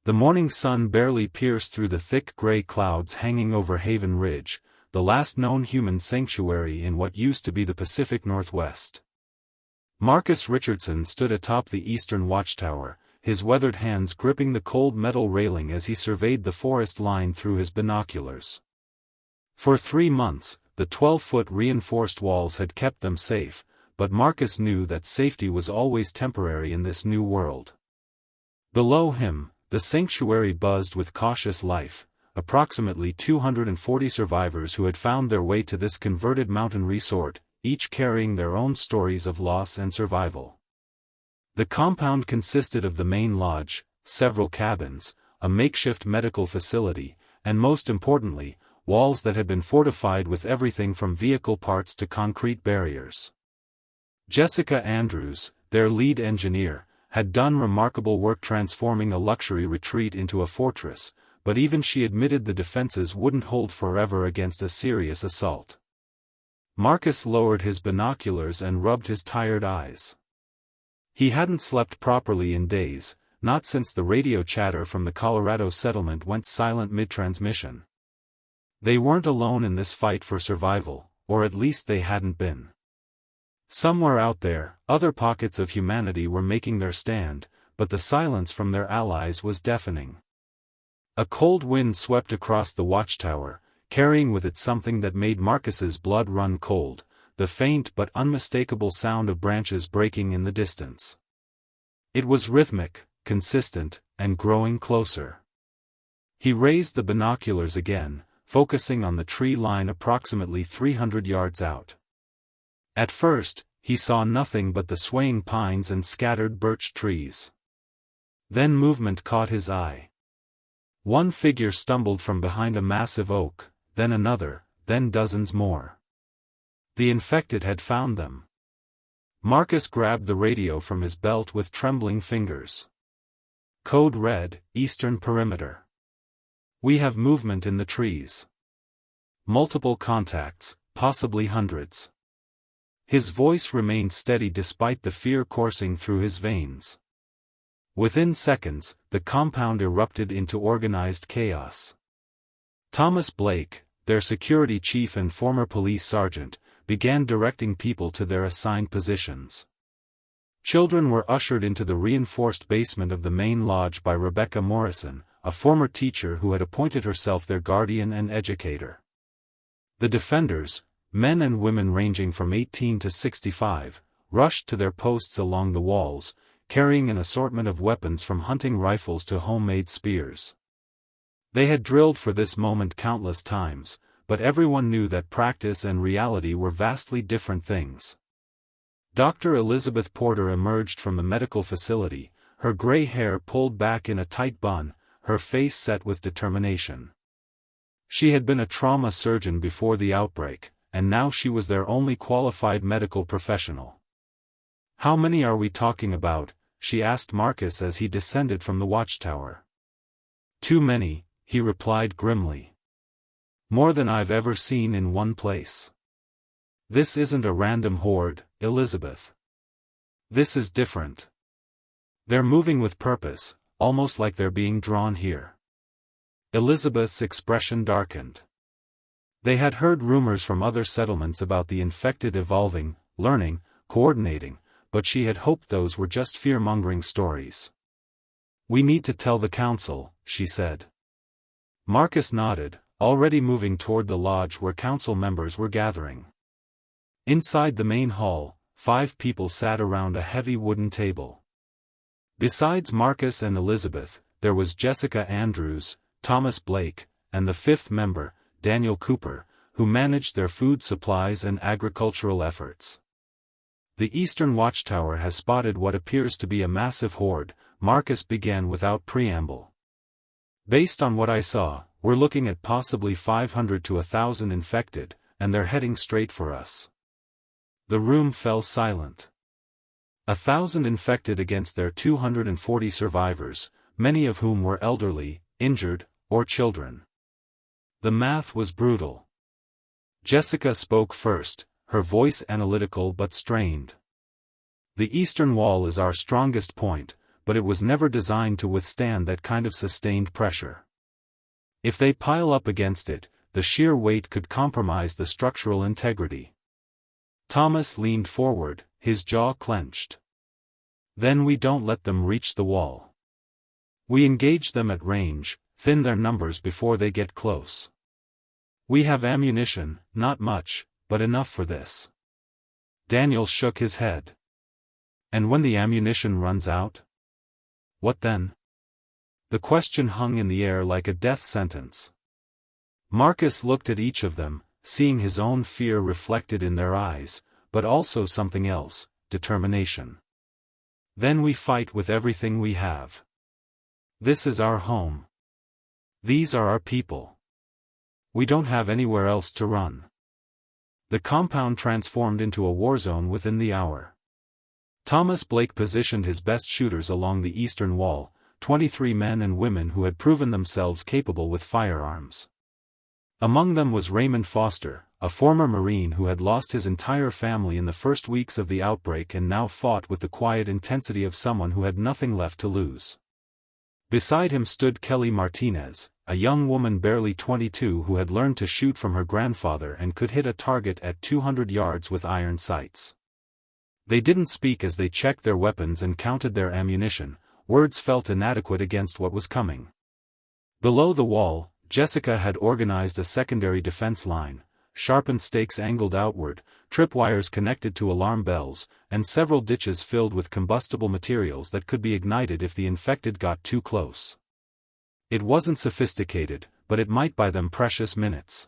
The morning sun barely pierced through the thick gray clouds hanging over Haven Ridge, the last known human sanctuary in what used to be the Pacific Northwest. Marcus Richardson stood atop the eastern watchtower, his weathered hands gripping the cold metal railing as he surveyed the forest line through his binoculars. For 3 months, the 12-foot reinforced walls had kept them safe, but Marcus knew that safety was always temporary in this new world. Below him, the sanctuary buzzed with cautious life, approximately 240 survivors who had found their way to this converted mountain resort, each carrying their own stories of loss and survival. The compound consisted of the main lodge, several cabins, a makeshift medical facility, and most importantly, walls that had been fortified with everything from vehicle parts to concrete barriers. Jessica Andrews, their lead engineer, had done remarkable work transforming a luxury retreat into a fortress, but even she admitted the defenses wouldn't hold forever against a serious assault. Marcus lowered his binoculars and rubbed his tired eyes. He hadn't slept properly in days, not since the radio chatter from the Colorado settlement went silent mid-transmission. They weren't alone in this fight for survival, or at least they hadn't been. Somewhere out there, other pockets of humanity were making their stand, but the silence from their allies was deafening. A cold wind swept across the watchtower, carrying with it something that made Marcus's blood run cold, the faint but unmistakable sound of branches breaking in the distance. It was rhythmic, consistent, and growing closer. He raised the binoculars again, focusing on the tree line approximately 300 yards out. At first, he saw nothing but the swaying pines and scattered birch trees. Then movement caught his eye. One figure stumbled from behind a massive oak, then another, then dozens more. The infected had found them. Marcus grabbed the radio from his belt with trembling fingers. Code red, Eastern Perimeter. We have movement in the trees. Multiple contacts, possibly hundreds. His voice remained steady despite the fear coursing through his veins. Within seconds, the compound erupted into organized chaos. Thomas Blake, their security chief and former police sergeant, began directing people to their assigned positions. Children were ushered into the reinforced basement of the main lodge by Rebecca Morrison, a former teacher who had appointed herself their guardian and educator. The defenders, men and women ranging from 18 to 65, rushed to their posts along the walls, carrying an assortment of weapons from hunting rifles to homemade spears. They had drilled for this moment countless times, but everyone knew that practice and reality were vastly different things. Dr. Elizabeth Porter emerged from the medical facility, her gray hair pulled back in a tight bun, her face set with determination. She had been a trauma surgeon before the outbreak, and now she was their only qualified medical professional. "How many are we talking about?" she asked Marcus as he descended from the watchtower. "Too many," he replied grimly. "More than I've ever seen in one place. This isn't a random horde, Elizabeth. This is different. They're moving with purpose, almost like they're being drawn here." Elizabeth's expression darkened. They had heard rumors from other settlements about the infected evolving, learning, coordinating, but she had hoped those were just fear-mongering stories. "We need to tell the council," she said. Marcus nodded, already moving toward the lodge where council members were gathering. Inside the main hall, 5 people sat around a heavy wooden table. Besides Marcus and Elizabeth, there was Jessica Andrews, Thomas Blake, and the 5th member, Daniel Cooper, who managed their food supplies and agricultural efforts. "The Eastern Watchtower has spotted what appears to be a massive horde," Marcus began without preamble. "Based on what I saw, we're looking at possibly 500 to 1,000 infected, and they're heading straight for us." The room fell silent. 1,000 infected against their 240 survivors, many of whom were elderly, injured, or children. The math was brutal. Jessica spoke first, her voice analytical but strained. "The eastern wall is our strongest point, but it was never designed to withstand that kind of sustained pressure. If they pile up against it, the sheer weight could compromise the structural integrity. Thomas leaned forward, his jaw clenched. Then we don't let them reach the wall. We engage them at range, thin their numbers before they get close. We have ammunition, not much, but enough for this. Daniel shook his head. And when the ammunition runs out? What then? The question hung in the air like a death sentence. Marcus looked at each of them, seeing his own fear reflected in their eyes, but also something else, determination. Then we fight with everything we have. This is our home. These are our people. We don't have anywhere else to run. The compound transformed into a war zone within the hour. Thomas Blake positioned his best shooters along the eastern wall, 23 men and women who had proven themselves capable with firearms. Among them was Raymond Foster, a former Marine who had lost his entire family in the first weeks of the outbreak and now fought with the quiet intensity of someone who had nothing left to lose. Beside him stood Kelly Martinez, a young woman barely 22 who had learned to shoot from her grandfather and could hit a target at 200 yards with iron sights. They didn't speak as they checked their weapons and counted their ammunition. Words felt inadequate against what was coming. Below the wall, Jessica had organized a secondary defense line, sharpened stakes angled outward, tripwires connected to alarm bells, and several ditches filled with combustible materials that could be ignited if the infected got too close. It wasn't sophisticated, but it might buy them precious minutes.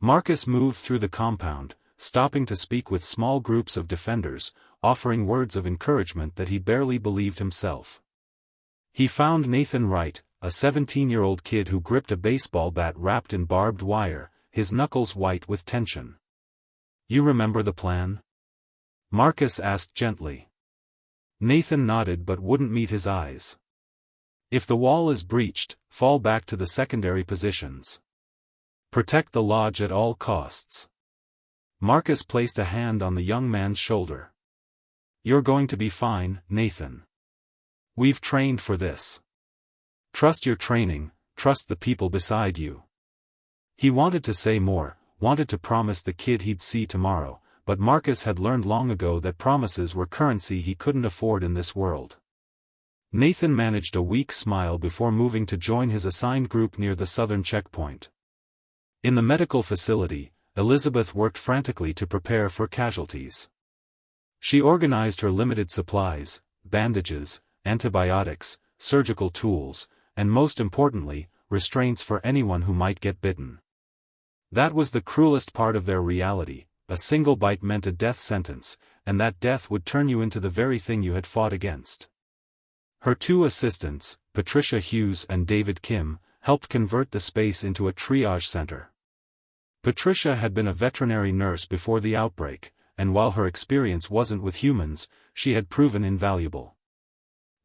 Marcus moved through the compound, stopping to speak with small groups of defenders, offering words of encouragement that he barely believed himself. He found Nathan Wright, a 17-year-old kid who gripped a baseball bat wrapped in barbed wire, his knuckles white with tension. "You remember the plan?" Marcus asked gently. Nathan nodded but wouldn't meet his eyes. "If the wall is breached, fall back to the secondary positions. Protect the lodge at all costs." Marcus placed a hand on the young man's shoulder. "You're going to be fine, Nathan. We've trained for this. Trust your training, trust the people beside you." He wanted to say more, wanted to promise the kid he'd see tomorrow, but Marcus had learned long ago that promises were currency he couldn't afford in this world. Nathan managed a weak smile before moving to join his assigned group near the southern checkpoint. In the medical facility, Elizabeth worked frantically to prepare for casualties. She organized her limited supplies, bandages, antibiotics, surgical tools, and most importantly, restraints for anyone who might get bitten. That was the cruelest part of their reality. A single bite meant a death sentence, and that death would turn you into the very thing you had fought against. Her two assistants, Patricia Hughes and David Kim, helped convert the space into a triage center. Patricia had been a veterinary nurse before the outbreak, and while her experience wasn't with humans, she had proven invaluable.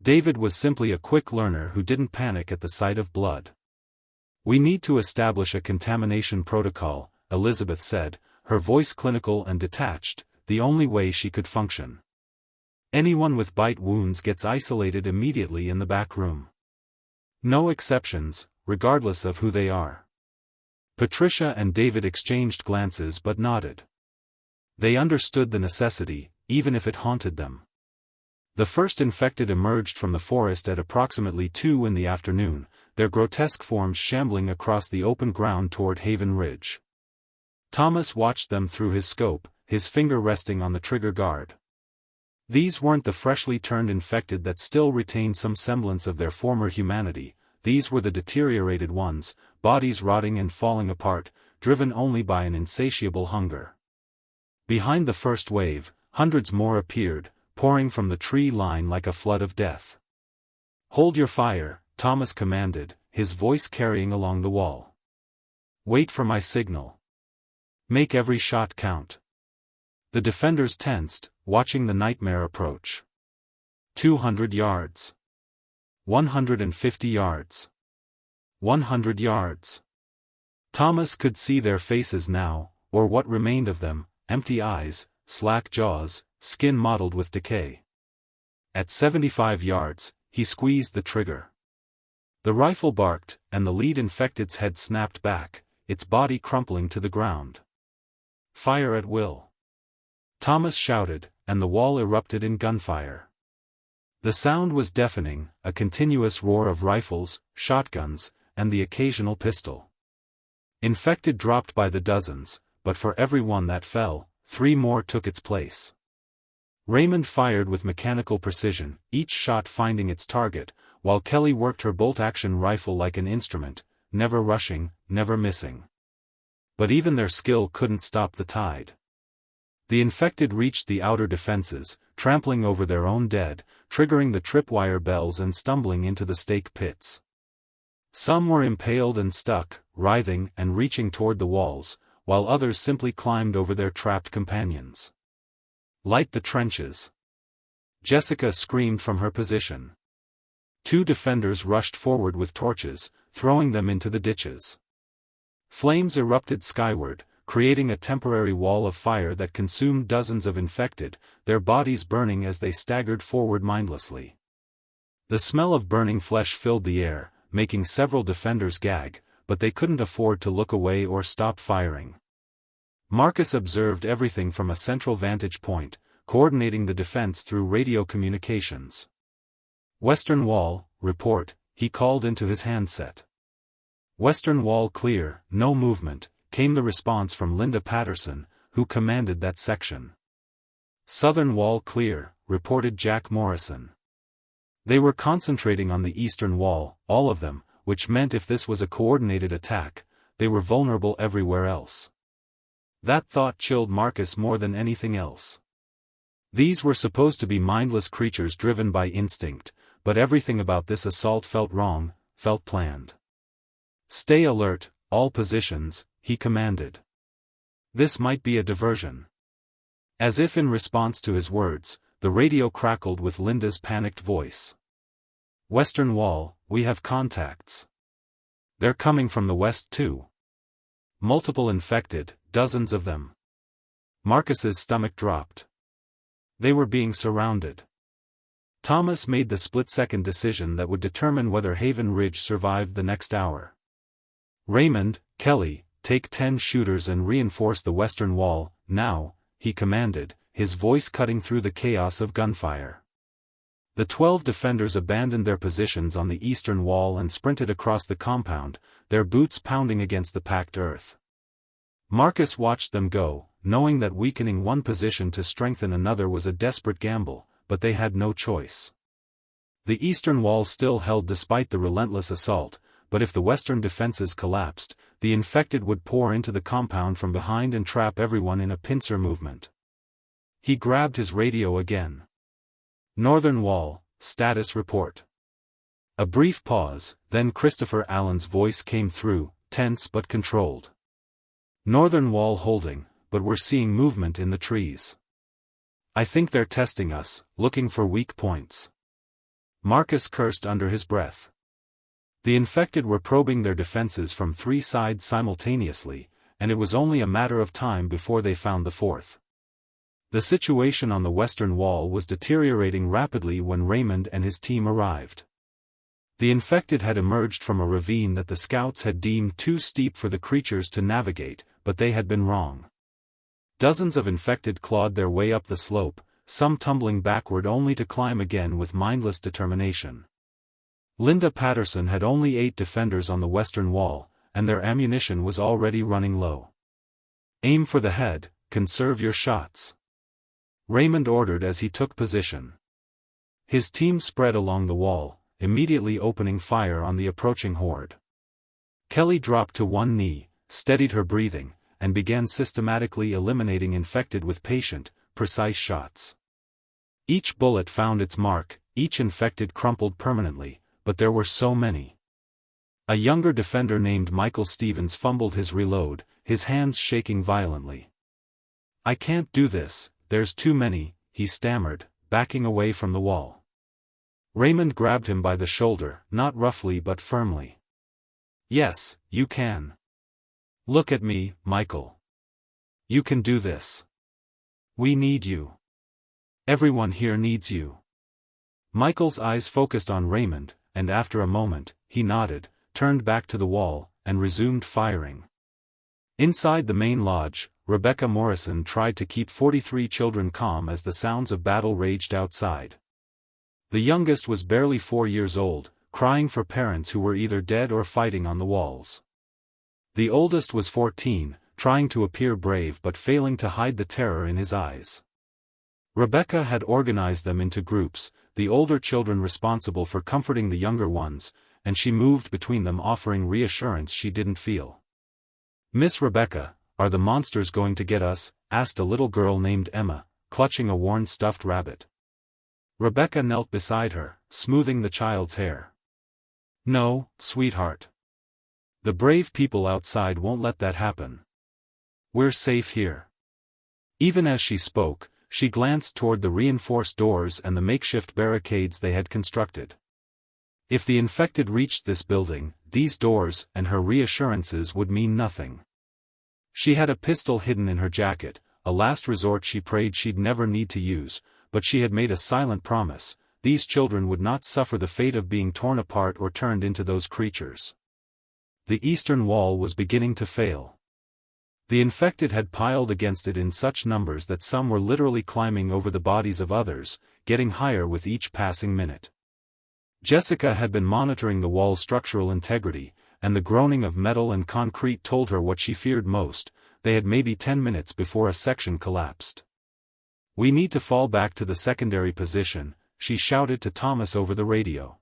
David was simply a quick learner who didn't panic at the sight of blood. "We need to establish a contamination protocol," Elizabeth said, her voice clinical and detached, the only way she could function. "Anyone with bite wounds gets isolated immediately in the back room. No exceptions, regardless of who they are." Patricia and David exchanged glances but nodded. They understood the necessity, even if it haunted them. The first infected emerged from the forest at approximately 2 in the afternoon, their grotesque forms shambling across the open ground toward Haven Ridge. Thomas watched them through his scope, his finger resting on the trigger guard. These weren't the freshly turned infected that still retained some semblance of their former humanity, these were the deteriorated ones, bodies rotting and falling apart, driven only by an insatiable hunger. Behind the first wave, hundreds more appeared, pouring from the tree line like a flood of death. "Hold your fire," Thomas commanded, his voice carrying along the wall. "Wait for my signal. Make every shot count." The defenders tensed, watching the nightmare approach. 200 yards. 150 yards. 100 yards. Thomas could see their faces now, or what remained of them, empty eyes, slack jaws, skin mottled with decay. At 75 yards, he squeezed the trigger. The rifle barked, and the lead infected's head snapped back, its body crumpling to the ground. Fire at will. Thomas shouted, and the wall erupted in gunfire. The sound was deafening, a continuous roar of rifles, shotguns, and the occasional pistol. Infected dropped by the dozens, but for every one that fell, 3 more took its place. Raymond fired with mechanical precision, each shot finding its target, while Kelly worked her bolt-action rifle like an instrument, never rushing, never missing. But even their skill couldn't stop the tide. The infected reached the outer defenses, trampling over their own dead, triggering the tripwire bells and stumbling into the stake pits. Some were impaled and stuck, writhing and reaching toward the walls, while others simply climbed over their trapped companions. Light the trenches. Jessica screamed from her position. 2 defenders rushed forward with torches, throwing them into the ditches. Flames erupted skyward, creating a temporary wall of fire that consumed dozens of infected, their bodies burning as they staggered forward mindlessly. The smell of burning flesh filled the air, making several defenders gag, but they couldn't afford to look away or stop firing. Marcus observed everything from a central vantage point, coordinating the defense through radio communications. "Western wall, report," he called into his handset. "Western wall clear, no movement," came the response from Linda Patterson, who commanded that section. "Southern wall clear," reported Jack Morrison. They were concentrating on the eastern wall, all of them, which meant if this was a coordinated attack, they were vulnerable everywhere else. That thought chilled Marcus more than anything else. These were supposed to be mindless creatures driven by instinct, but everything about this assault felt wrong, felt planned. "Stay alert, all positions," he commanded. This might be a diversion. As if in response to his words, the radio crackled with Linda's panicked voice. "Western wall, we have contacts. They're coming from the west too. Multiple infected, dozens of them." Marcus's stomach dropped. They were being surrounded. Thomas made the split-second decision that would determine whether Haven Ridge survived the next hour. "Raymond, Kelly, take 10 shooters and reinforce the western wall, now," he commanded, his voice cutting through the chaos of gunfire. The 12 defenders abandoned their positions on the eastern wall and sprinted across the compound, their boots pounding against the packed earth. Marcus watched them go, knowing that weakening one position to strengthen another was a desperate gamble, but they had no choice. The eastern wall still held despite the relentless assault, but if the western defenses collapsed, the infected would pour into the compound from behind and trap everyone in a pincer movement. He grabbed his radio again. "Northern wall, status report." A brief pause, then Christopher Allen's voice came through, tense but controlled. "Northern wall holding, but we're seeing movement in the trees. I think they're testing us, looking for weak points." Marcus cursed under his breath. The infected were probing their defenses from 3 sides simultaneously, and it was only a matter of time before they found the 4th. The situation on the western wall was deteriorating rapidly when Raymond and his team arrived. The infected had emerged from a ravine that the scouts had deemed too steep for the creatures to navigate, but they had been wrong. Dozens of infected clawed their way up the slope, some tumbling backward only to climb again with mindless determination. Linda Patterson had only 8 defenders on the western wall, and their ammunition was already running low. "Aim for the head, conserve your shots," Raymond ordered as he took position. His team spread along the wall, immediately opening fire on the approaching horde. Kelly dropped to one knee, steadied her breathing, and began systematically eliminating infected with patient, precise shots. Each bullet found its mark, each infected crumpled permanently, but there were so many. A younger defender named Michael Stevens fumbled his reload, his hands shaking violently. "I can't do this, there's too many," he stammered, backing away from the wall. Raymond grabbed him by the shoulder, not roughly but firmly. "Yes, you can. Look at me, Michael. You can do this. We need you. Everyone here needs you." Michael's eyes focused on Raymond, and after a moment, he nodded, turned back to the wall, and resumed firing. Inside the main lodge, Rebecca Morrison tried to keep 43 children calm as the sounds of battle raged outside. The youngest was barely 4 years old, crying for parents who were either dead or fighting on the walls. The oldest was 14, trying to appear brave but failing to hide the terror in his eyes. Rebecca had organized them into groups, the older children responsible for comforting the younger ones, and she moved between them offering reassurance she didn't feel. "Miss Rebecca, are the monsters going to get us?" asked a little girl named Emma, clutching a worn stuffed rabbit. Rebecca knelt beside her, smoothing the child's hair. "No, sweetheart. The brave people outside won't let that happen. We're safe here." Even as she spoke, she glanced toward the reinforced doors and the makeshift barricades they had constructed. If the infected reached this building, these doors and her reassurances would mean nothing. She had a pistol hidden in her jacket, a last resort she prayed she'd never need to use, but she had made a silent promise: these children would not suffer the fate of being torn apart or turned into those creatures. The eastern wall was beginning to fail. The infected had piled against it in such numbers that some were literally climbing over the bodies of others, getting higher with each passing minute. Jessica had been monitoring the wall's structural integrity, and the groaning of metal and concrete told her what she feared most: they had maybe 10 minutes before a section collapsed. "We need to fall back to the secondary position," she shouted to Thomas over the radio.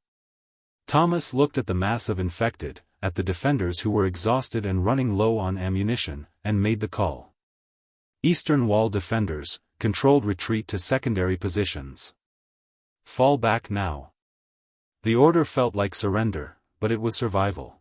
Thomas looked at the mass of infected, at the defenders who were exhausted and running low on ammunition, and made the call. "Eastern Wall defenders, controlled retreat to secondary positions. Fall back now." The order felt like surrender, but it was survival.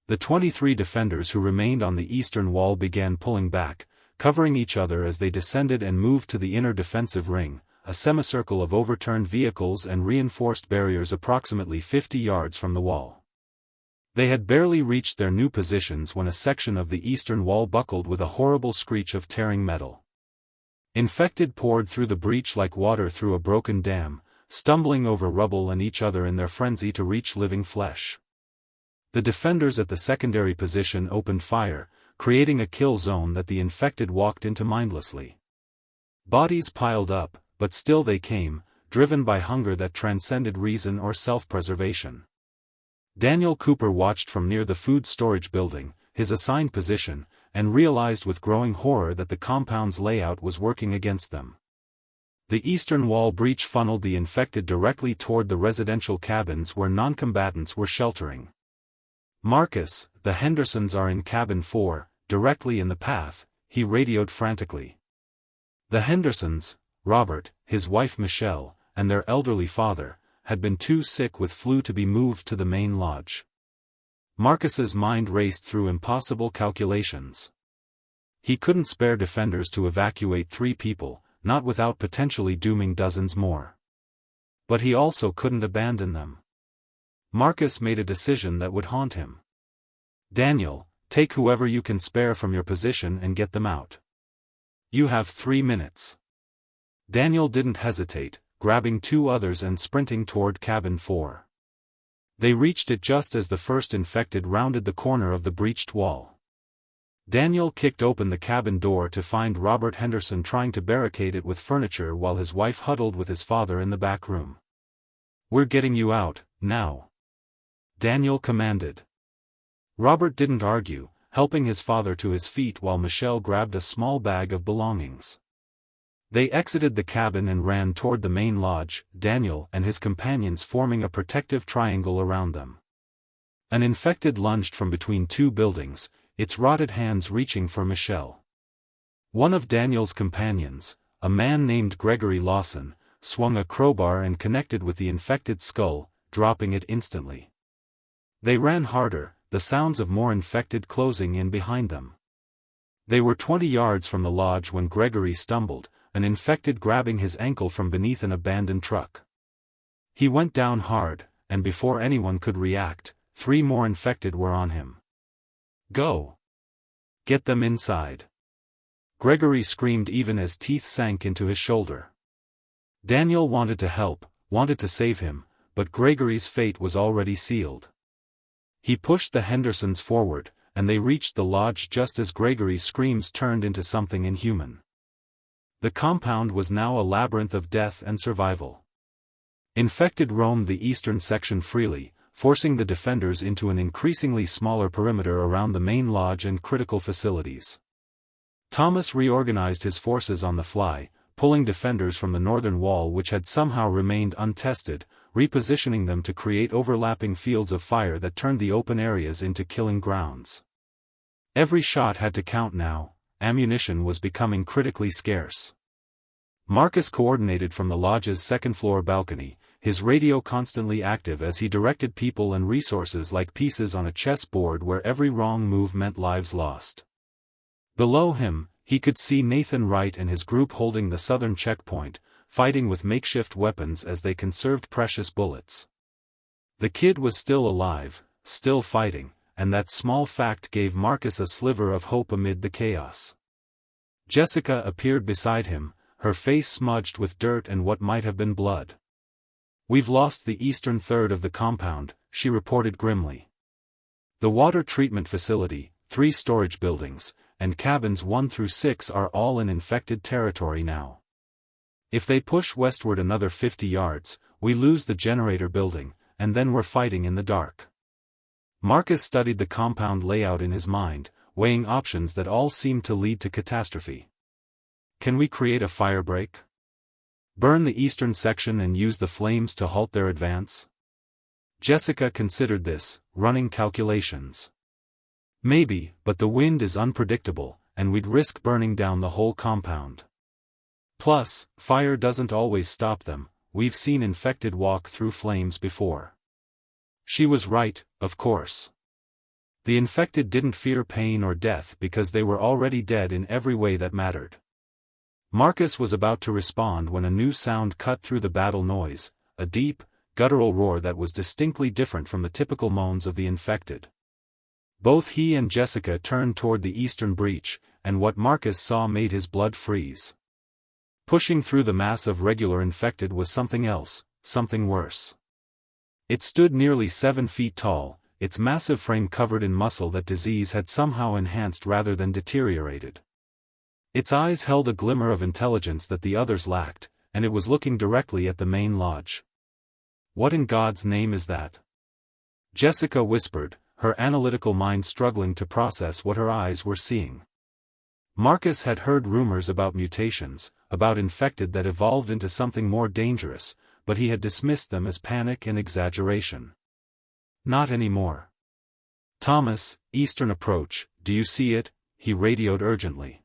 The 23 defenders who remained on the eastern wall began pulling back, covering each other as they descended and moved to the inner defensive ring, a semicircle of overturned vehicles and reinforced barriers approximately 50 yards from the wall. They had barely reached their new positions when a section of the eastern wall buckled with a horrible screech of tearing metal. Infected poured through the breach like water through a broken dam, stumbling over rubble and each other in their frenzy to reach living flesh. The defenders at the secondary position opened fire, creating a kill zone that the infected walked into mindlessly. Bodies piled up, but still they came, driven by hunger that transcended reason or self-preservation. Daniel Cooper watched from near the food storage building, his assigned position, and realized with growing horror that the compound's layout was working against them. The eastern wall breach funneled the infected directly toward the residential cabins where non-combatants were sheltering. "Marcus, the Hendersons are in cabin 4, directly in the path," he radioed frantically. The Hendersons, Robert, his wife Michelle, and their elderly father, had been too sick with flu to be moved to the main lodge. Marcus's mind raced through impossible calculations. He couldn't spare defenders to evacuate 3 people, not without potentially dooming dozens more. But he also couldn't abandon them. Marcus made a decision that would haunt him. "Daniel, take whoever you can spare from your position and get them out. You have 3 minutes." Daniel didn't hesitate, grabbing 2 others and sprinting toward cabin 4. They reached it just as the first infected rounded the corner of the breached wall. Daniel kicked open the cabin door to find Robert Henderson trying to barricade it with furniture while his wife huddled with his father in the back room. "We're getting you out, now," Daniel commanded. Robert didn't argue, helping his father to his feet while Michelle grabbed a small bag of belongings. They exited the cabin and ran toward the main lodge, Daniel and his companions forming a protective triangle around them. An infected lunged from between 2 buildings, its rotted hands reaching for Michelle. One of Daniel's companions, a man named Gregory Lawson, swung a crowbar and connected with the infected skull, dropping it instantly. They ran harder, the sounds of more infected closing in behind them. They were 20 yards from the lodge when Gregory stumbled, an infected grabbing his ankle from beneath an abandoned truck. He went down hard, and before anyone could react, 3 more infected were on him. "Go! Get them inside!" Gregory screamed even as teeth sank into his shoulder. Daniel wanted to help, wanted to save him, but Gregory's fate was already sealed. He pushed the Hendersons forward, and they reached the lodge just as Gregory's screams turned into something inhuman. The compound was now a labyrinth of death and survival. Infected roamed the eastern section freely, forcing the defenders into an increasingly smaller perimeter around the main lodge and critical facilities. Thomas reorganized his forces on the fly, pulling defenders from the northern wall which had somehow remained untested, repositioning them to create overlapping fields of fire that turned the open areas into killing grounds. Every shot had to count now. Ammunition was becoming critically scarce. Marcus coordinated from the lodge's second-floor balcony, his radio constantly active as he directed people and resources like pieces on a chessboard where every wrong move meant lives lost. Below him, he could see Nathan Wright and his group holding the southern checkpoint, fighting with makeshift weapons as they conserved precious bullets. The kid was still alive, still fighting, and that small fact gave Marcus a sliver of hope amid the chaos. Jessica appeared beside him, her face smudged with dirt and what might have been blood. "We've lost the eastern third of the compound," she reported grimly. "The water treatment facility, 3 storage buildings, and cabins 1 through 6 are all in infected territory now. If they push westward another 50 yards, we lose the generator building, and then we're fighting in the dark." Marcus studied the compound layout in his mind, weighing options that all seemed to lead to catastrophe. "Can we create a firebreak? Burn the eastern section and use the flames to halt their advance?" Jessica considered this, running calculations. "Maybe, but the wind is unpredictable, and we'd risk burning down the whole compound. Plus, fire doesn't always stop them, we've seen infected walk through flames before." She was right, of course. The infected didn't fear pain or death because they were already dead in every way that mattered. Marcus was about to respond when a new sound cut through the battle noise, a deep, guttural roar that was distinctly different from the typical moans of the infected. Both he and Jessica turned toward the eastern breach, and what Marcus saw made his blood freeze. Pushing through the mass of regular infected was something else, something worse. It stood nearly 7 feet tall, its massive frame covered in muscle that disease had somehow enhanced rather than deteriorated. Its eyes held a glimmer of intelligence that the others lacked, and it was looking directly at the main lodge. "What in God's name is that?" Jessica whispered, her analytical mind struggling to process what her eyes were seeing. Marcus had heard rumors about mutations, about infected that evolved into something more dangerous, but he had dismissed them as panic and exaggeration. Not anymore. "Thomas, eastern approach, do you see it?" he radioed urgently.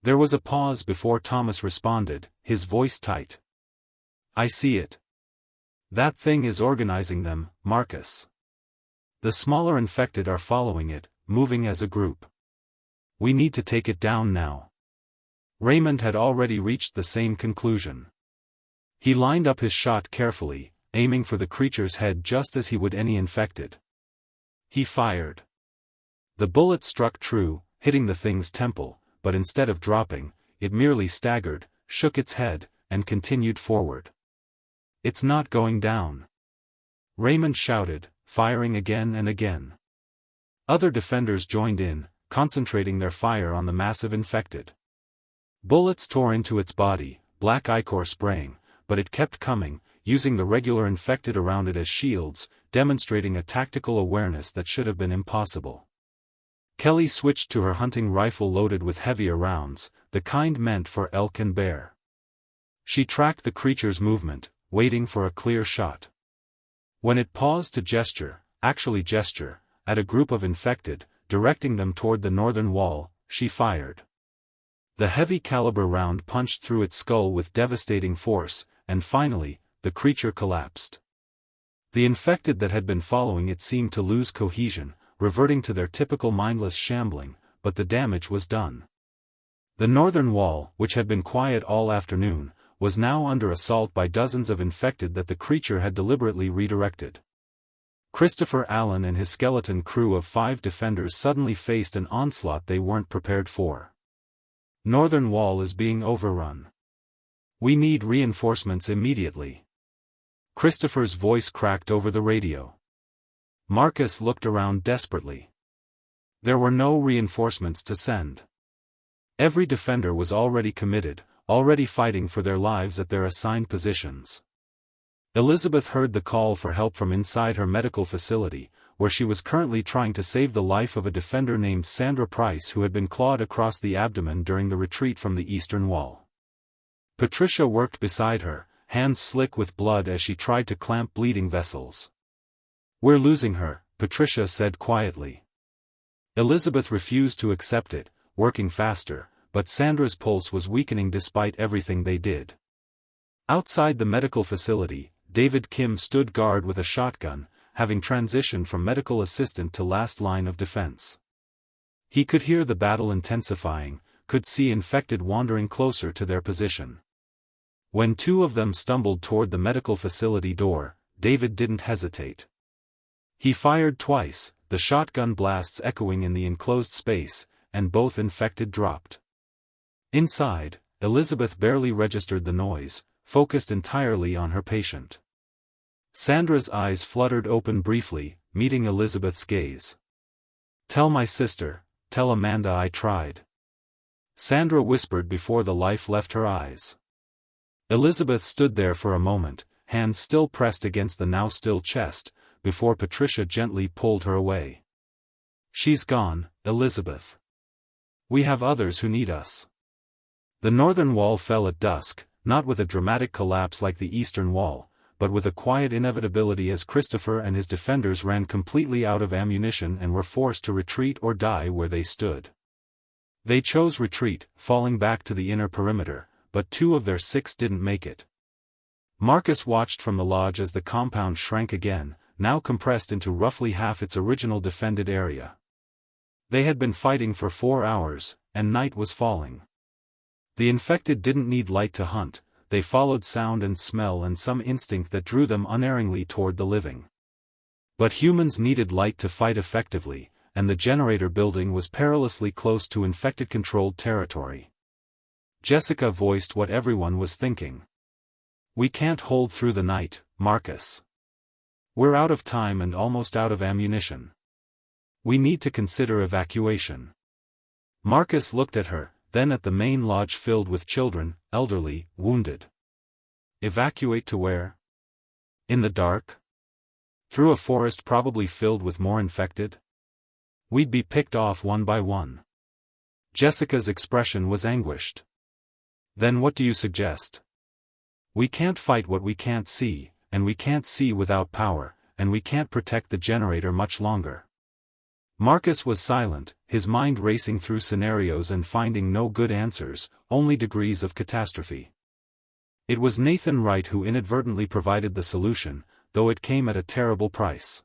There was a pause before Thomas responded, his voice tight. "I see it. That thing is organizing them, Marcus. The smaller infected are following it, moving as a group. We need to take it down now." Raymond had already reached the same conclusion. He lined up his shot carefully, aiming for the creature's head just as he would any infected. He fired. The bullet struck true, hitting the thing's temple, but instead of dropping, it merely staggered, shook its head, and continued forward. "It's not going down," Raymond shouted, firing again and again. Other defenders joined in, concentrating their fire on the massive infected. Bullets tore into its body, black ichor spraying, but it kept coming, using the regular infected around it as shields, demonstrating a tactical awareness that should have been impossible. Kelly switched to her hunting rifle loaded with heavier rounds, the kind meant for elk and bear. She tracked the creature's movement, waiting for a clear shot. When it paused to gesture, at a group of infected, directing them toward the northern wall, she fired. The heavy caliber round punched through its skull with devastating force, and finally, the creature collapsed. The infected that had been following it seemed to lose cohesion, reverting to their typical mindless shambling, but the damage was done. The northern wall, which had been quiet all afternoon, was now under assault by dozens of infected that the creature had deliberately redirected. Christopher Allen and his skeleton crew of 5 defenders suddenly faced an onslaught they weren't prepared for. "Northern wall is being overrun. We need reinforcements immediately." Christopher's voice cracked over the radio. Marcus looked around desperately. There were no reinforcements to send. Every defender was already committed, already fighting for their lives at their assigned positions. Elizabeth heard the call for help from inside her medical facility, where she was currently trying to save the life of a defender named Sandra Price who had been clawed across the abdomen during the retreat from the eastern wall. Patricia worked beside her, hands slick with blood as she tried to clamp bleeding vessels. "We're losing her," Patricia said quietly. Elizabeth refused to accept it, working faster, but Sandra's pulse was weakening despite everything they did. Outside the medical facility, David Kim stood guard with a shotgun, having transitioned from medical assistant to last line of defense. He could hear the battle intensifying, could see infected wandering closer to their position. When two of them stumbled toward the medical facility door, David didn't hesitate. He fired twice, the shotgun blasts echoing in the enclosed space, and both infected dropped. Inside, Elizabeth barely registered the noise, focused entirely on her patient. Sandra's eyes fluttered open briefly, meeting Elizabeth's gaze. "Tell my sister, tell Amanda I tried," Sandra whispered before the life left her eyes. Elizabeth stood there for a moment, hands still pressed against the now still chest, before Patricia gently pulled her away. "She's gone, Elizabeth. We have others who need us." The northern wall fell at dusk, not with a dramatic collapse like the eastern wall, but with a quiet inevitability as Christopher and his defenders ran completely out of ammunition and were forced to retreat or die where they stood. They chose retreat, falling back to the inner perimeter, but 2 of their 6 didn't make it. Marcus watched from the lodge as the compound shrank again, now compressed into roughly half its original defended area. They had been fighting for 4 hours, and night was falling. The infected didn't need light to hunt, they followed sound and smell and some instinct that drew them unerringly toward the living. But humans needed light to fight effectively, and the generator building was perilously close to infected-controlled territory. Jessica voiced what everyone was thinking. "We can't hold through the night, Marcus. We're out of time and almost out of ammunition. We need to consider evacuation." Marcus looked at her, then at the main lodge filled with children, elderly, wounded. "Evacuate to where? In the dark? Through a forest probably filled with more infected? We'd be picked off one by one." Jessica's expression was anguished. "Then what do you suggest? We can't fight what we can't see, and we can't see without power, and we can't protect the generator much longer." Marcus was silent, his mind racing through scenarios and finding no good answers, only degrees of catastrophe. It was Nathan Wright who inadvertently provided the solution, though it came at a terrible price.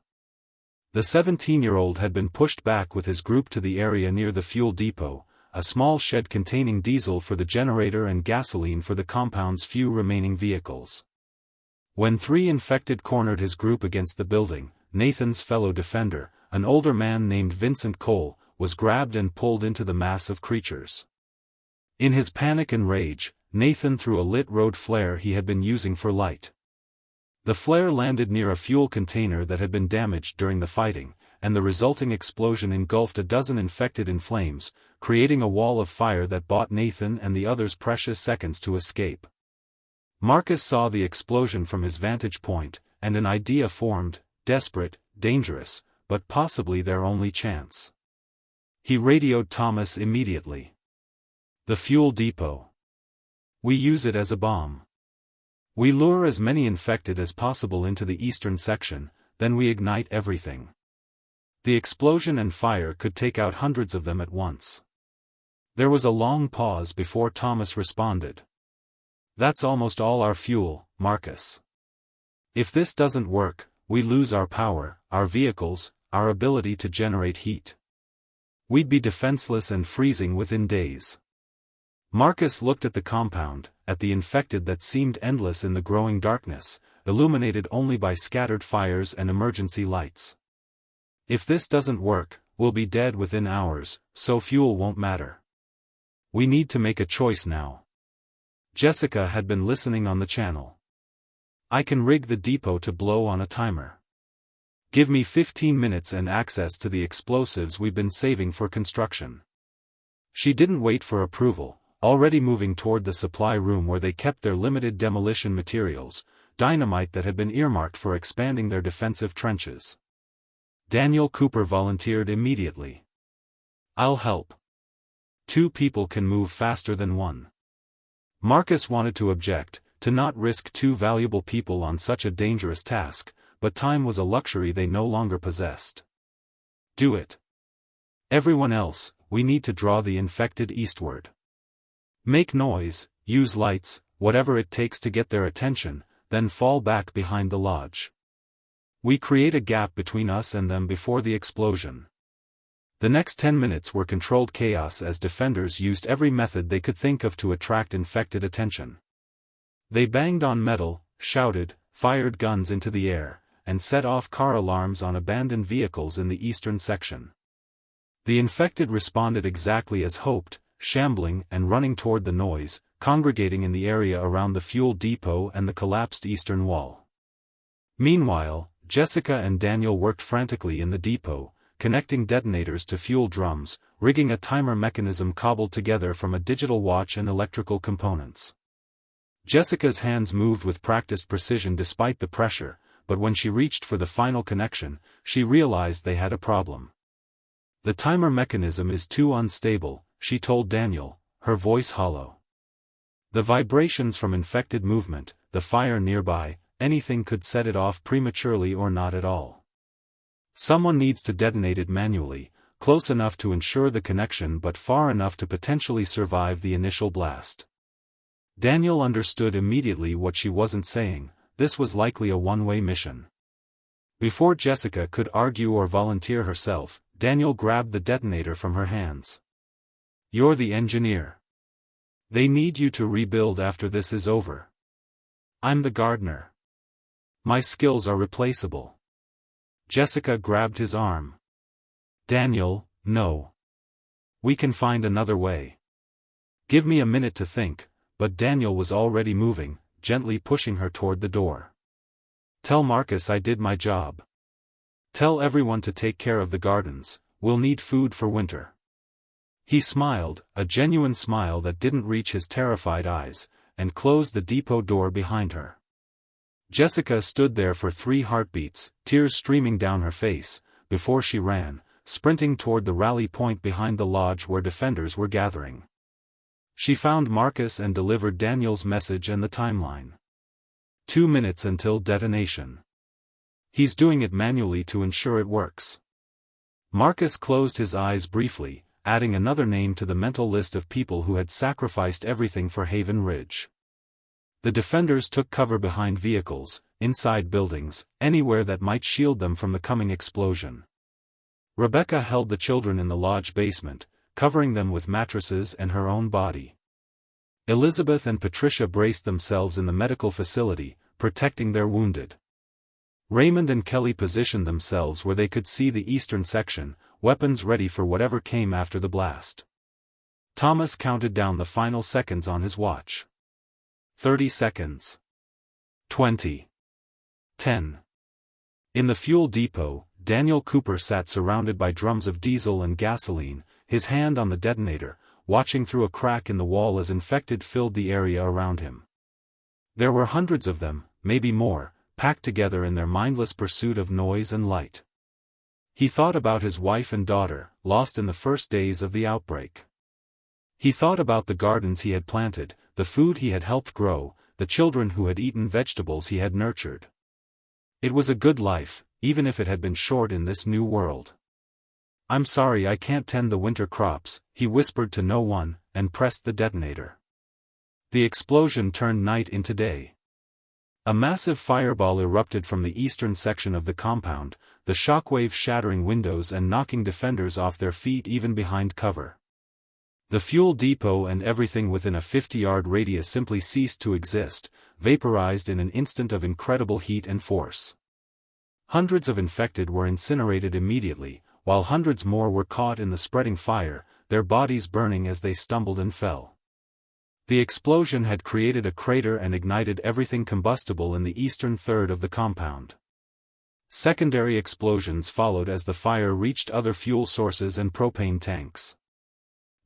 The 17-year-old had been pushed back with his group to the area near the fuel depot, a small shed containing diesel for the generator and gasoline for the compound's few remaining vehicles. When 3 infected cornered his group against the building, Nathan's fellow defender, an older man named Vincent Cole, was grabbed and pulled into the mass of creatures. In his panic and rage, Nathan threw a lit road flare he had been using for light. The flare landed near a fuel container that had been damaged during the fighting, and the resulting explosion engulfed a dozen infected in flames, creating a wall of fire that bought Nathan and the others precious seconds to escape. Marcus saw the explosion from his vantage point, and an idea formed: desperate, dangerous, but possibly their only chance. He radioed Thomas immediately. "The fuel depot. We use it as a bomb. We lure as many infected as possible into the eastern section, then we ignite everything. The explosion and fire could take out hundreds of them at once." There was a long pause before Thomas responded. "That's almost all our fuel, Marcus. If this doesn't work, we lose our power, our vehicles, our ability to generate heat. We'd be defenseless and freezing within days." Marcus looked at the compound, at the infected that seemed endless in the growing darkness, illuminated only by scattered fires and emergency lights. "If this doesn't work, we'll be dead within hours, so fuel won't matter. We need to make a choice now." Jessica had been listening on the channel. I can rig the depot to blow on a timer. Give me 15 minutes and access to the explosives we've been saving for construction. She didn't wait for approval, already moving toward the supply room where they kept their limited demolition materials, dynamite that had been earmarked for expanding their defensive trenches. Daniel Cooper volunteered immediately. I'll help. 2 people can move faster than 1. Marcus wanted to object, to not risk 2 valuable people on such a dangerous task, but time was a luxury they no longer possessed. Do it. Everyone else, we need to draw the infected eastward. Make noise, use lights, whatever it takes to get their attention, then fall back behind the lodge. We create a gap between us and them before the explosion. The next 10 minutes were controlled chaos as defenders used every method they could think of to attract infected attention. They banged on metal, shouted, fired guns into the air, and set off car alarms on abandoned vehicles in the eastern section. The infected responded exactly as hoped, shambling and running toward the noise, congregating in the area around the fuel depot and the collapsed eastern wall. Meanwhile, Jessica and Daniel worked frantically in the depot, connecting detonators to fuel drums, rigging a timer mechanism cobbled together from a digital watch and electrical components. Jessica's hands moved with practiced precision despite the pressure, but when she reached for the final connection, she realized they had a problem. The timer mechanism is too unstable, she told Daniel, her voice hollow. The vibrations from infected movement, the fire nearby, anything could set it off prematurely or not at all. Someone needs to detonate it manually, close enough to ensure the connection but far enough to potentially survive the initial blast. Daniel understood immediately what she wasn't saying, this was likely a one-way mission. Before Jessica could argue or volunteer herself, Daniel grabbed the detonator from her hands. You're the engineer. They need you to rebuild after this is over. I'm the gardener. My skills are replaceable. Jessica grabbed his arm. Daniel, no. We can find another way. Give me a minute to think, but Daniel was already moving, gently pushing her toward the door. Tell Marcus I did my job. Tell everyone to take care of the gardens, we'll need food for winter. He smiled, a genuine smile that didn't reach his terrified eyes, and closed the depot door behind her. Jessica stood there for 3 heartbeats, tears streaming down her face, before she ran, sprinting toward the rally point behind the lodge where defenders were gathering. She found Marcus and delivered Daniel's message and the timeline. 2 minutes until detonation. He's doing it manually to ensure it works. Marcus closed his eyes briefly, adding another name to the mental list of people who had sacrificed everything for Haven Ridge. The defenders took cover behind vehicles, inside buildings, anywhere that might shield them from the coming explosion. Rebecca held the children in the lodge basement, covering them with mattresses and her own body. Elizabeth and Patricia braced themselves in the medical facility, protecting their wounded. Raymond and Kelly positioned themselves where they could see the eastern section, weapons ready for whatever came after the blast. Thomas counted down the final seconds on his watch. 30 seconds. 20. 10. In the fuel depot, Daniel Cooper sat surrounded by drums of diesel and gasoline, his hand on the detonator, watching through a crack in the wall as infected filled the area around him. There were hundreds of them, maybe more, packed together in their mindless pursuit of noise and light. He thought about his wife and daughter, lost in the first days of the outbreak. He thought about the gardens he had planted, the food he had helped grow, the children who had eaten vegetables he had nurtured. It was a good life, even if it had been short in this new world. I'm sorry I can't tend the winter crops, he whispered to no one, and pressed the detonator. The explosion turned night into day. A massive fireball erupted from the eastern section of the compound, the shockwave shattering windows and knocking defenders off their feet even behind cover. The fuel depot and everything within a 50-yard radius simply ceased to exist, vaporized in an instant of incredible heat and force. Hundreds of infected were incinerated immediately, while hundreds more were caught in the spreading fire, their bodies burning as they stumbled and fell. The explosion had created a crater and ignited everything combustible in the eastern third of the compound. Secondary explosions followed as the fire reached other fuel sources and propane tanks.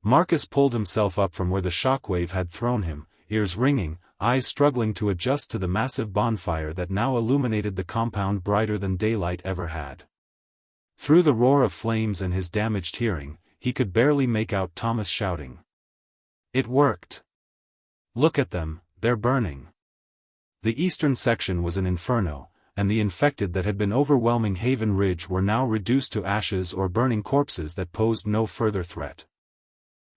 Marcus pulled himself up from where the shockwave had thrown him, ears ringing, eyes struggling to adjust to the massive bonfire that now illuminated the compound brighter than daylight ever had. Through the roar of flames and his damaged hearing, he could barely make out Thomas shouting. "It worked! Look at them, they're burning!" The eastern section was an inferno, and the infected that had been overwhelming Haven Ridge were now reduced to ashes or burning corpses that posed no further threat.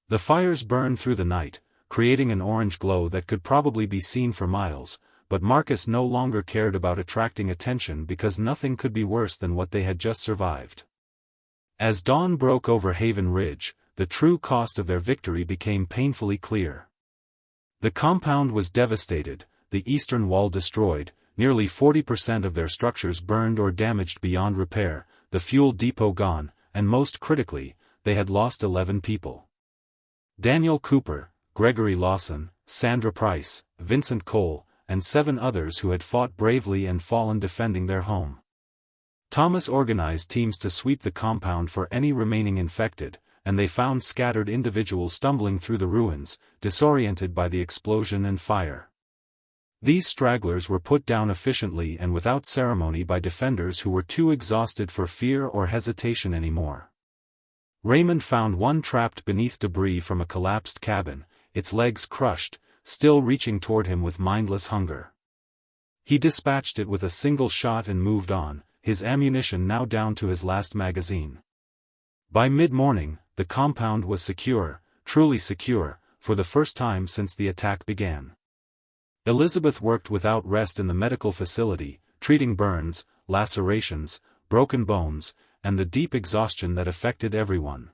The fires burned through the night, creating an orange glow that could probably be seen for miles, but Marcus no longer cared about attracting attention because nothing could be worse than what they had just survived. As dawn broke over Haven Ridge, the true cost of their victory became painfully clear. The compound was devastated, the eastern wall destroyed, nearly 40% of their structures burned or damaged beyond repair, the fuel depot gone, and most critically, they had lost 11 people. Daniel Cooper, Gregory Lawson, Sandra Price, Vincent Cole, and 7 others who had fought bravely and fallen defending their home. Thomas organized teams to sweep the compound for any remaining infected, and they found scattered individuals stumbling through the ruins, disoriented by the explosion and fire. These stragglers were put down efficiently and without ceremony by defenders who were too exhausted for fear or hesitation anymore. Raymond found one trapped beneath debris from a collapsed cabin, its legs crushed, still reaching toward him with mindless hunger. He dispatched it with a single shot and moved on, his ammunition now down to his last magazine. By mid-morning, the compound was secure, truly secure, for the first time since the attack began. Elizabeth worked without rest in the medical facility, treating burns, lacerations, broken bones, and the deep exhaustion that affected everyone.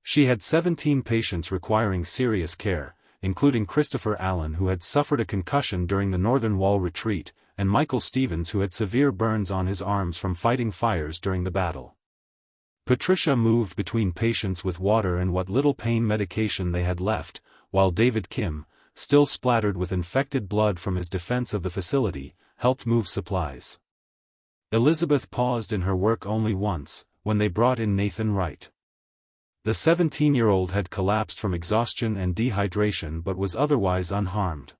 She had 17 patients requiring serious care, including Christopher Allen who had suffered a concussion during the Northern Wall retreat, and Michael Stevens who had severe burns on his arms from fighting fires during the battle. Patricia moved between patients with water and what little pain medication they had left, while David Kim, still splattered with infected blood from his defense of the facility, helped move supplies. Elizabeth paused in her work only once, when they brought in Nathan Wright. The 17-year-old had collapsed from exhaustion and dehydration but was otherwise unharmed.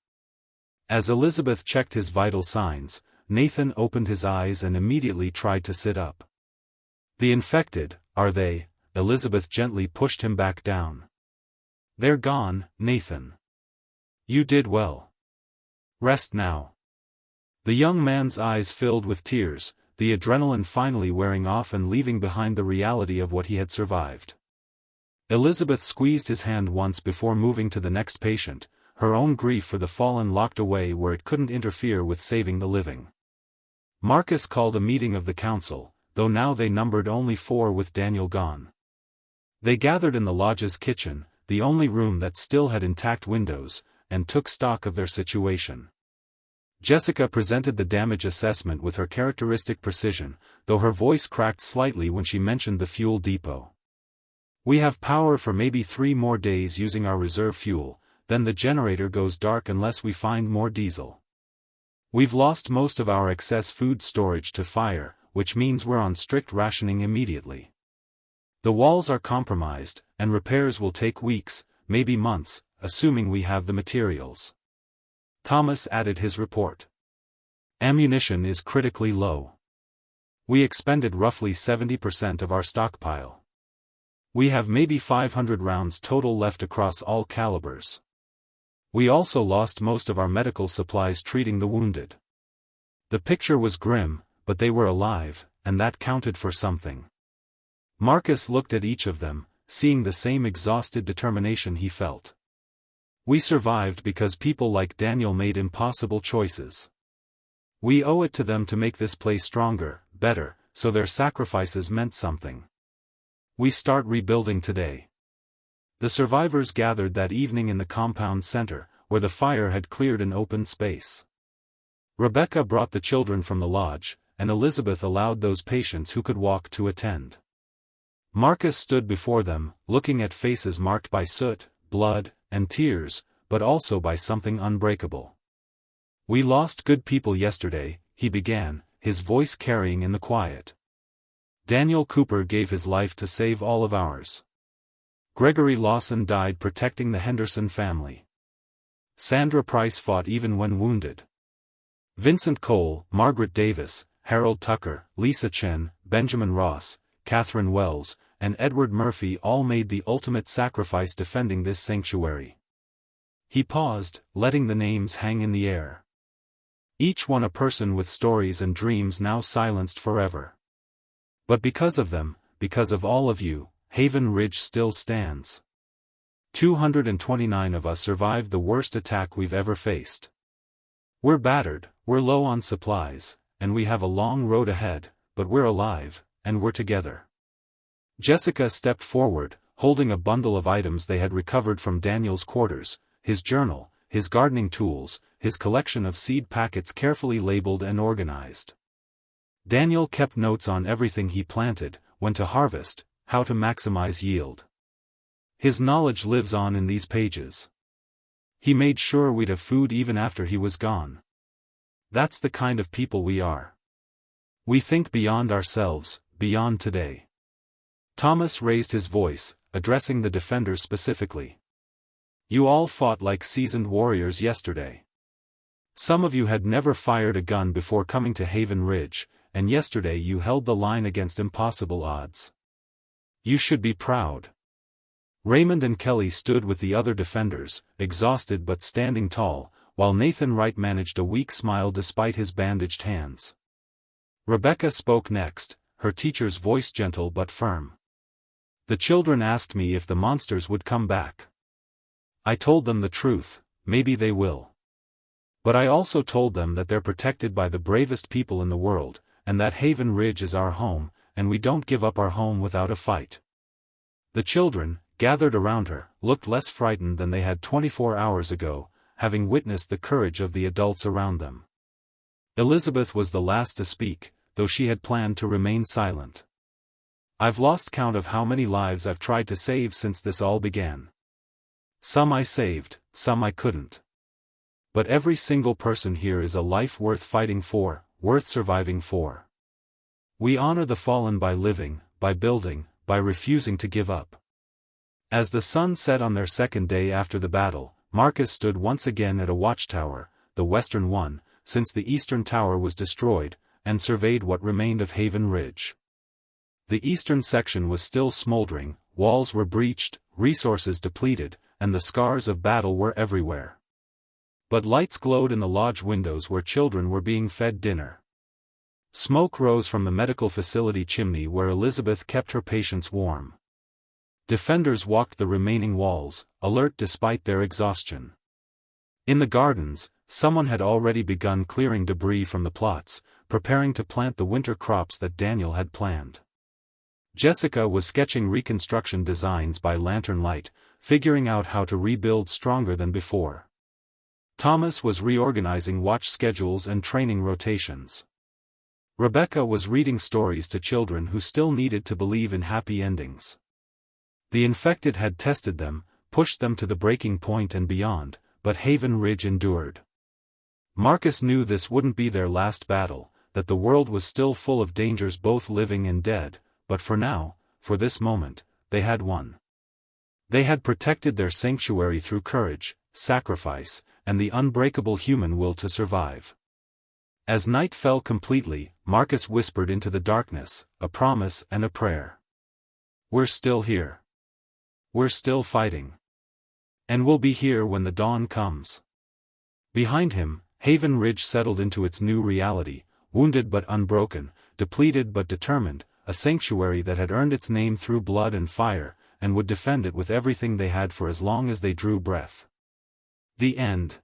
As Elizabeth checked his vital signs, Nathan opened his eyes and immediately tried to sit up. "The infected, are they?" Elizabeth gently pushed him back down. "They're gone, Nathan. You did well. Rest now." The young man's eyes filled with tears, the adrenaline finally wearing off and leaving behind the reality of what he had survived. Elizabeth squeezed his hand once before moving to the next patient, her own grief for the fallen locked away where it couldn't interfere with saving the living. Marcus called a meeting of the council, though now they numbered only 4 with Daniel gone. They gathered in the lodge's kitchen, the only room that still had intact windows, and took stock of their situation. Jessica presented the damage assessment with her characteristic precision, though her voice cracked slightly when she mentioned the fuel depot. "We have power for maybe 3 more days using our reserve fuel, then the generator goes dark unless we find more diesel. We've lost most of our excess food storage to fire, which means we're on strict rationing immediately. The walls are compromised, and repairs will take weeks, maybe months, assuming we have the materials." Thomas added his report. "Ammunition is critically low. We expended roughly 70% of our stockpile. We have maybe 500 rounds total left across all calibers. We also lost most of our medical supplies treating the wounded." The picture was grim, but they were alive, and that counted for something. Marcus looked at each of them, seeing the same exhausted determination he felt. "We survived because people like Daniel made impossible choices. We owe it to them to make this place stronger, better, so their sacrifices meant something. We start rebuilding today." The survivors gathered that evening in the compound center, where the fire had cleared an open space. Rebecca brought the children from the lodge, and Elizabeth allowed those patients who could walk to attend. Marcus stood before them, looking at faces marked by soot, blood, and tears, but also by something unbreakable. "We lost good people yesterday," he began, his voice carrying in the quiet. "Daniel Cooper gave his life to save all of ours. Gregory Lawson died protecting the Henderson family. Sandra Price fought even when wounded. Vincent Cole, Margaret Davis, Harold Tucker, Lisa Chen, Benjamin Ross, Catherine Wells, and Edward Murphy all made the ultimate sacrifice defending this sanctuary." He paused, letting the names hang in the air. Each one a person with stories and dreams now silenced forever. But because of them, because of all of you, Haven Ridge still stands. 229 of us survived the worst attack we've ever faced. We're battered, we're low on supplies, and we have a long road ahead, but we're alive, and we're together. Jessica stepped forward, holding a bundle of items they had recovered from Daniel's quarters, his journal, his gardening tools, his collection of seed packets carefully labeled and organized. Daniel kept notes on everything he planted, when to harvest, how to maximize yield. His knowledge lives on in these pages. He made sure we'd have food even after he was gone. That's the kind of people we are. We think beyond ourselves, beyond today. Thomas raised his voice, addressing the defenders specifically. "You all fought like seasoned warriors yesterday. Some of you had never fired a gun before coming to Haven Ridge, and yesterday you held the line against impossible odds. You should be proud." Raymond and Kelly stood with the other defenders, exhausted but standing tall, while Nathan Wright managed a weak smile despite his bandaged hands. Rebecca spoke next, her teacher's voice gentle but firm. "The children asked me if the monsters would come back. I told them the truth, maybe they will. But I also told them that they're protected by the bravest people in the world, and that Haven Ridge is our home, and we don't give up our home without a fight." The children, gathered around her, looked less frightened than they had 24 hours ago, having witnessed the courage of the adults around them. Elizabeth was the last to speak, though she had planned to remain silent. "I've lost count of how many lives I've tried to save since this all began. Some I saved, some I couldn't. But every single person here is a life worth fighting for, worth surviving for. We honor the fallen by living, by building, by refusing to give up." As the sun set on their second day after the battle, Marcus stood once again at a watchtower, the western one, since the eastern tower was destroyed, and surveyed what remained of Haven Ridge. The eastern section was still smoldering, walls were breached, resources depleted, and the scars of battle were everywhere. But lights glowed in the lodge windows where children were being fed dinner. Smoke rose from the medical facility chimney where Elizabeth kept her patients warm. Defenders walked the remaining walls, alert despite their exhaustion. In the gardens, someone had already begun clearing debris from the plots, preparing to plant the winter crops that Daniel had planned. Jessica was sketching reconstruction designs by lantern light, figuring out how to rebuild stronger than before. Thomas was reorganizing watch schedules and training rotations. Rebecca was reading stories to children who still needed to believe in happy endings. The infected had tested them, pushed them to the breaking point and beyond, but Haven Ridge endured. Marcus knew this wouldn't be their last battle, that the world was still full of dangers both living and dead, but for now, for this moment, they had won. They had protected their sanctuary through courage, sacrifice, and the unbreakable human will to survive. As night fell completely, Marcus whispered into the darkness, a promise and a prayer. "We're still here. We're still fighting. And we'll be here when the dawn comes." Behind him, Haven Ridge settled into its new reality, wounded but unbroken, depleted but determined, a sanctuary that had earned its name through blood and fire, and would defend it with everything they had for as long as they drew breath. The end.